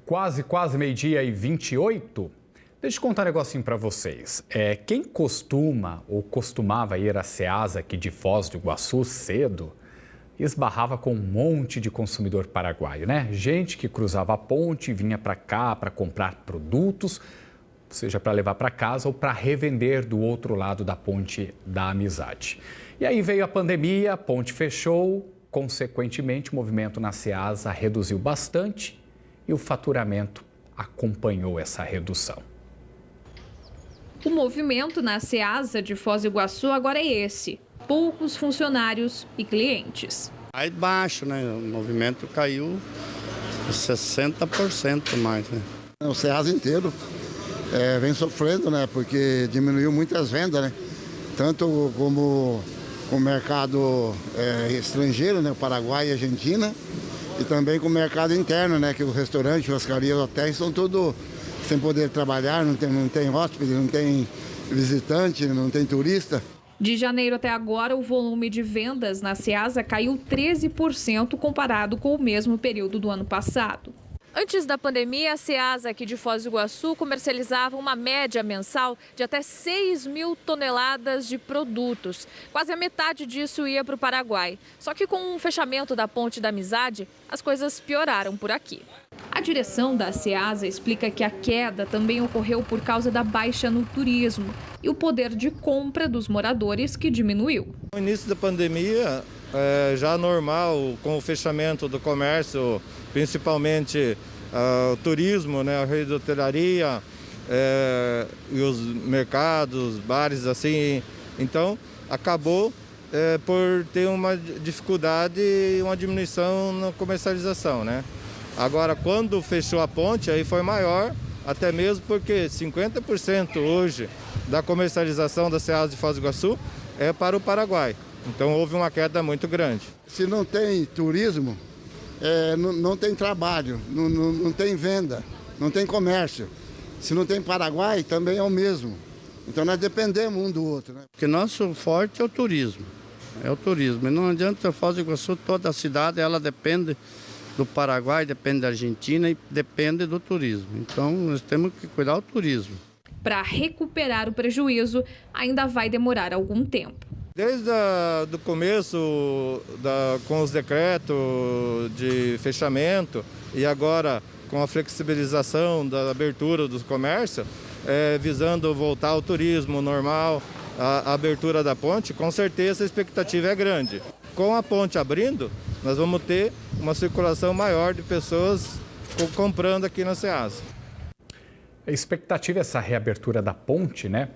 Quase meio-dia e 28. Deixa eu contar um negocinho para vocês. Quem costuma ou costumava ir à Ceasa aqui de Foz do Iguaçu cedo, esbarrava com um monte de consumidor paraguaio, né? Gente que cruzava a ponte e vinha para cá para comprar produtos, seja para levar para casa ou para revender do outro lado da ponte da amizade. E aí veio a pandemia, a ponte fechou, consequentemente o movimento na Ceasa reduziu bastante e o faturamento acompanhou essa redução. O movimento na Ceasa de Foz do Iguaçu agora é esse: poucos funcionários e clientes. Aí baixo, né? O movimento caiu 60% mais, né? O Ceasa inteiro vem sofrendo, né? Porque diminuiu muitas vendas, né? Tanto como o mercado estrangeiro, né? O Paraguai e a Argentina, e também com o mercado interno, né? Que os restaurantes, churrascarias, hotéis estão tudo sem poder trabalhar, não tem hóspede, não tem visitante, não tem turista. De janeiro até agora, o volume de vendas na Ceasa caiu 13% comparado com o mesmo período do ano passado. Antes da pandemia, a Ceasa aqui de Foz do Iguaçu comercializava uma média mensal de até 6 mil toneladas de produtos. Quase a metade disso ia para o Paraguai. Só que com o fechamento da Ponte da Amizade, as coisas pioraram por aqui. A direção da Ceasa explica que a queda também ocorreu por causa da baixa no turismo e o poder de compra dos moradores que diminuiu. No início da pandemia, já normal, com o fechamento do comércio, principalmente o turismo, né, a rede de hotelaria e os mercados, bares assim. Então, acabou por ter uma dificuldade e uma diminuição na comercialização, né? Agora, quando fechou a ponte, aí foi maior, até mesmo porque 50% hoje da comercialização da Ceasa de Foz do Iguaçu é para o Paraguai. Então, houve uma queda muito grande. Se não tem turismo, não tem trabalho, não tem venda, não tem comércio. Se não tem Paraguai, também é o mesmo. Então, nós dependemos um do outro, né? Porque nosso forte é o turismo. É o turismo. E não adianta Foz do Iguaçu, toda a cidade, ela depende do Paraguai, depende da Argentina e depende do turismo. Então, nós temos que cuidar do turismo. Para recuperar o prejuízo, ainda vai demorar algum tempo. Desde o começo, com os decretos de fechamento e agora com a flexibilização da abertura dos comércios, visando voltar ao turismo normal, a abertura da ponte, com certeza a expectativa é grande. Com a ponte abrindo, nós vamos ter uma circulação maior de pessoas comprando aqui na Ceasa. A expectativa é essa reabertura da ponte, né?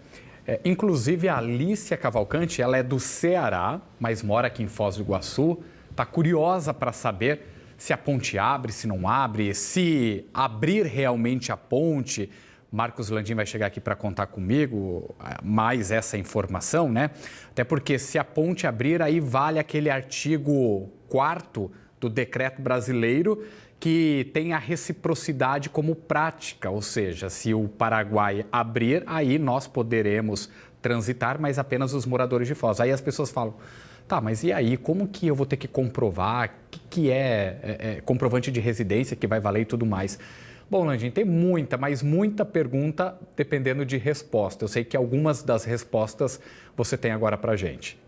Inclusive a Alícia Cavalcante, ela é do Ceará, mas mora aqui em Foz do Iguaçu. Está curiosa para saber se a ponte abre, se não abre, se abrir realmente a ponte. Marcos Landim vai chegar aqui para contar comigo mais essa informação, né? Até porque se a ponte abrir, aí vale aquele artigo 4º do decreto brasileiro que tem a reciprocidade como prática, ou seja, se o Paraguai abrir, aí nós poderemos transitar, mas apenas os moradores de Foz. Aí as pessoas falam, tá, mas e aí, como que eu vou ter que comprovar? O que é comprovante de residência que vai valer e tudo mais? Bom, Landim, tem muita, mas muita pergunta dependendo de resposta. Eu sei que algumas das respostas você tem agora para a gente.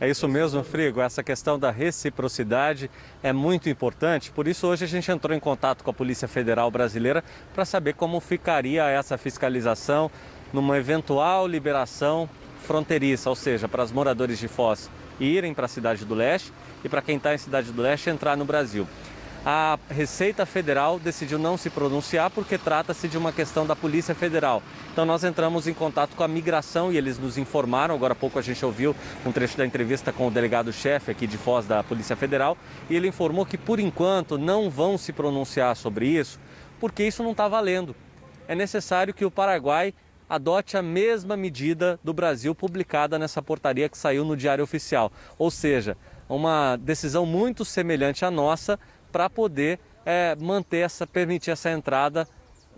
É isso mesmo, Frigo. Essa questão da reciprocidade é muito importante. Por isso, hoje a gente entrou em contato com a Polícia Federal Brasileira para saber como ficaria essa fiscalização numa eventual liberação fronteiriça, ou seja, para os moradores de Foz irem para a Cidade do Leste e para quem está em Cidade do Leste entrar no Brasil. A Receita Federal decidiu não se pronunciar porque trata-se de uma questão da Polícia Federal. Então nós entramos em contato com a migração e eles nos informaram, agora há pouco a gente ouviu um trecho da entrevista com o delegado-chefe aqui de Foz da Polícia Federal e ele informou que por enquanto não vão se pronunciar sobre isso porque isso não está valendo. É necessário que o Paraguai adote a mesma medida do Brasil publicada nessa portaria que saiu no Diário Oficial. Ou seja, uma decisão muito semelhante à nossa para poder permitir essa entrada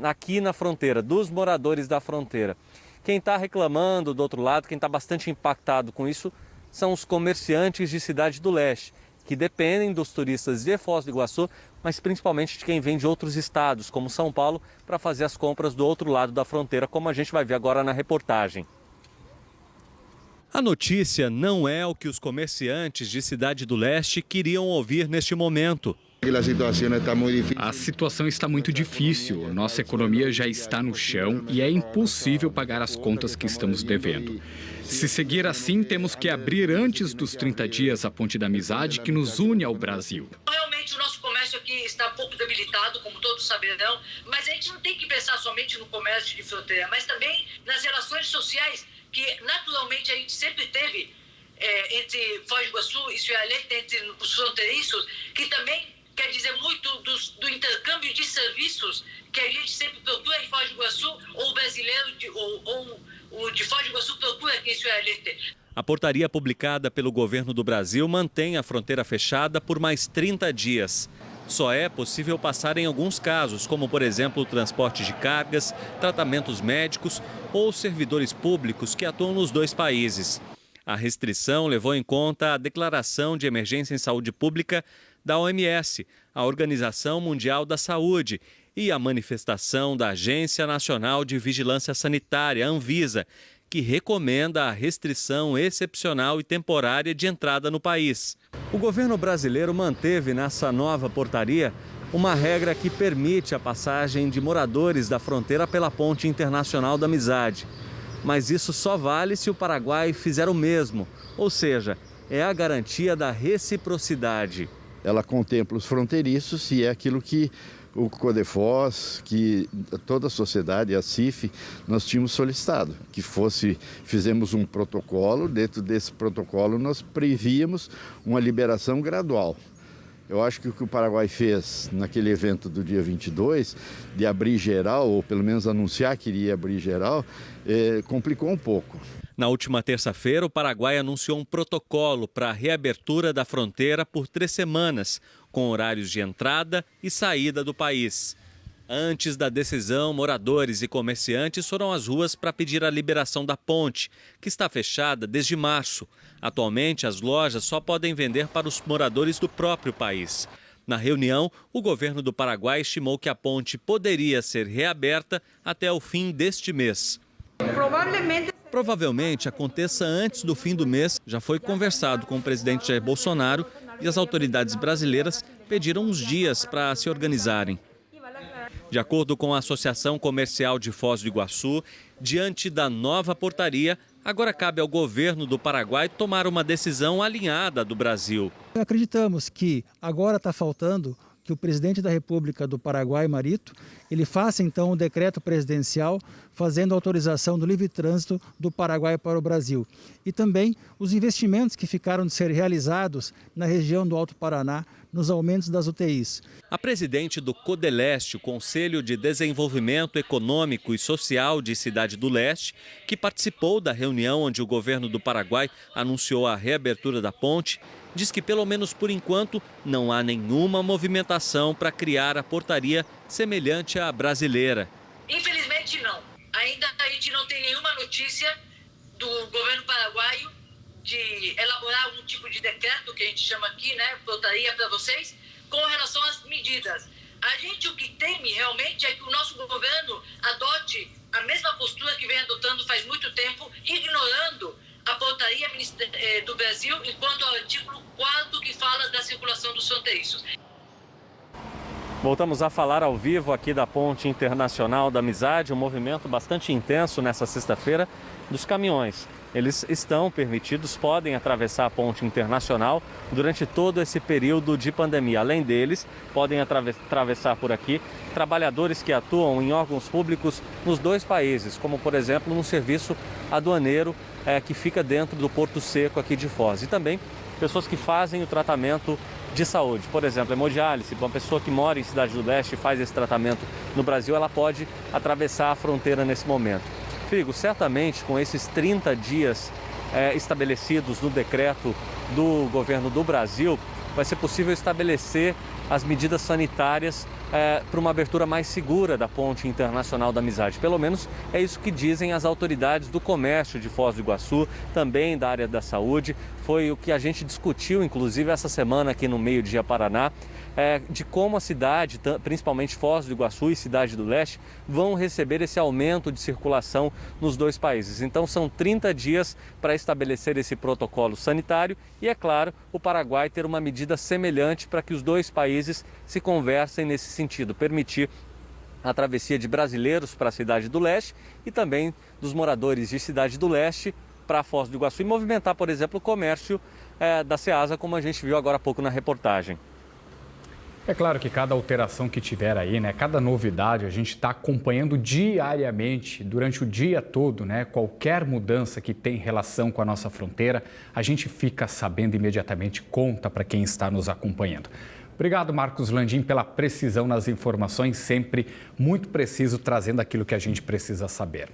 aqui na fronteira, dos moradores da fronteira. Quem está reclamando do outro lado, quem está bastante impactado com isso, são os comerciantes de Cidade do Leste, que dependem dos turistas de Foz do Iguaçu, mas principalmente de quem vem de outros estados, como São Paulo, para fazer as compras do outro lado da fronteira, como a gente vai ver agora na reportagem. A notícia não é o que os comerciantes de Cidade do Leste queriam ouvir neste momento. A situação está muito difícil, nossa economia já está no chão e é impossível pagar as contas que estamos devendo. Se seguir assim, temos que abrir antes dos 30 dias a Ponte da Amizade que nos une ao Brasil. Realmente o nosso comércio aqui está um pouco debilitado, como todos saberão, mas a gente não tem que pensar somente no comércio de fronteira, mas também nas relações sociais que naturalmente a gente sempre teve entre Foz do Iguaçu e Suialete, entre os fronteiriços, que também quer dizer muito do intercâmbio de serviços que a gente sempre procura em Foz do Iguaçu, ou o brasileiro ou o de Foz do Iguaçu procura aqui em Suialete. A portaria publicada pelo governo do Brasil mantém a fronteira fechada por mais 30 dias. Só é possível passar em alguns casos, como por exemplo o transporte de cargas, tratamentos médicos ou servidores públicos que atuam nos dois países. A restrição levou em conta a Declaração de Emergência em Saúde Pública da OMS, a Organização Mundial da Saúde, e a manifestação da Agência Nacional de Vigilância Sanitária, Anvisa, que recomenda a restrição excepcional e temporária de entrada no país. O governo brasileiro manteve nessa nova portaria uma regra que permite a passagem de moradores da fronteira pela Ponte Internacional da Amizade. Mas isso só vale se o Paraguai fizer o mesmo, ou seja, é a garantia da reciprocidade. Ela contempla os fronteiriços e é aquilo que o Codefós, que toda a sociedade, a CIF, nós tínhamos solicitado, que fizemos um protocolo, dentro desse protocolo nós prevíamos uma liberação gradual. Eu acho que o que o Paraguai fez naquele evento do dia 22, de abrir geral, ou pelo menos anunciar que iria abrir geral, complicou um pouco. Na última terça-feira, o Paraguai anunciou um protocolo para a reabertura da fronteira por 3 semanas, com horários de entrada e saída do país. Antes da decisão, moradores e comerciantes foram às ruas para pedir a liberação da ponte, que está fechada desde março. Atualmente, as lojas só podem vender para os moradores do próprio país. Na reunião, o governo do Paraguai estimou que a ponte poderia ser reaberta até o fim deste mês. Provavelmente aconteça antes do fim do mês. Já foi conversado com o presidente Jair Bolsonaro e as autoridades brasileiras pediram uns dias para se organizarem. De acordo com a Associação Comercial de Foz do Iguaçu, diante da nova portaria, agora cabe ao governo do Paraguai tomar uma decisão alinhada à do Brasil. Acreditamos que agora está faltando que o presidente da República do Paraguai, Marito, ele faça então um decreto presidencial fazendo autorização do livre trânsito do Paraguai para o Brasil. E também os investimentos que ficaram de ser realizados na região do Alto Paraná, nos aumentos das UTIs. A presidente do CODELESTE, o Conselho de Desenvolvimento Econômico e Social de Cidade do Leste, que participou da reunião onde o governo do Paraguai anunciou a reabertura da ponte, diz que, pelo menos por enquanto, não há nenhuma movimentação para criar a portaria semelhante à brasileira. Infelizmente não. Ainda a gente não tem nenhuma notícia do governo paraguaio de elaborar algum tipo de decreto, que a gente chama aqui, né, portaria para vocês, com relação às medidas. A gente o que teme realmente é que o nosso governo adote a mesma postura que vem adotando faz muito tempo, ignorando a portaria do Brasil, enquanto ao artigo 4º que fala da circulação dos fronteiriços. Voltamos a falar ao vivo aqui da Ponte Internacional da Amizade, um movimento bastante intenso nessa sexta-feira dos caminhões. Eles estão permitidos, podem atravessar a Ponte Internacional durante todo esse período de pandemia. Além deles, podem atravessar por aqui trabalhadores que atuam em órgãos públicos nos dois países, como, por exemplo, no serviço aduaneiro que fica dentro do Porto Seco aqui de Foz. E também pessoas que fazem o tratamento de saúde. Por exemplo, hemodiálise, uma pessoa que mora em Cidade do Leste e faz esse tratamento no Brasil, ela pode atravessar a fronteira nesse momento. Figo, certamente com esses 30 dias estabelecidos no decreto do governo do Brasil, vai ser possível estabelecer as medidas sanitárias para uma abertura mais segura da Ponte Internacional da Amizade. Pelo menos é isso que dizem as autoridades do comércio de Foz do Iguaçu, também da área da saúde. Foi o que a gente discutiu, inclusive, essa semana aqui no Meio Dia Paraná, de como a cidade, principalmente Foz do Iguaçu e Cidade do Leste, vão receber esse aumento de circulação nos dois países. Então são 30 dias para estabelecer esse protocolo sanitário e, é claro, o Paraguai ter uma medida semelhante para que os dois países se conversem nesse sentido, permitir a travessia de brasileiros para a Cidade do Leste e também dos moradores de Cidade do Leste para Foz do Iguaçu e movimentar, por exemplo, o comércio da Ceasa, como a gente viu agora há pouco na reportagem. É claro que cada alteração que tiver aí, né, cada novidade, a gente está acompanhando diariamente, durante o dia todo, né, qualquer mudança que tem relação com a nossa fronteira, a gente fica sabendo imediatamente, conta para quem está nos acompanhando. Obrigado, Marcos Landim, pela precisão nas informações, sempre muito preciso, trazendo aquilo que a gente precisa saber.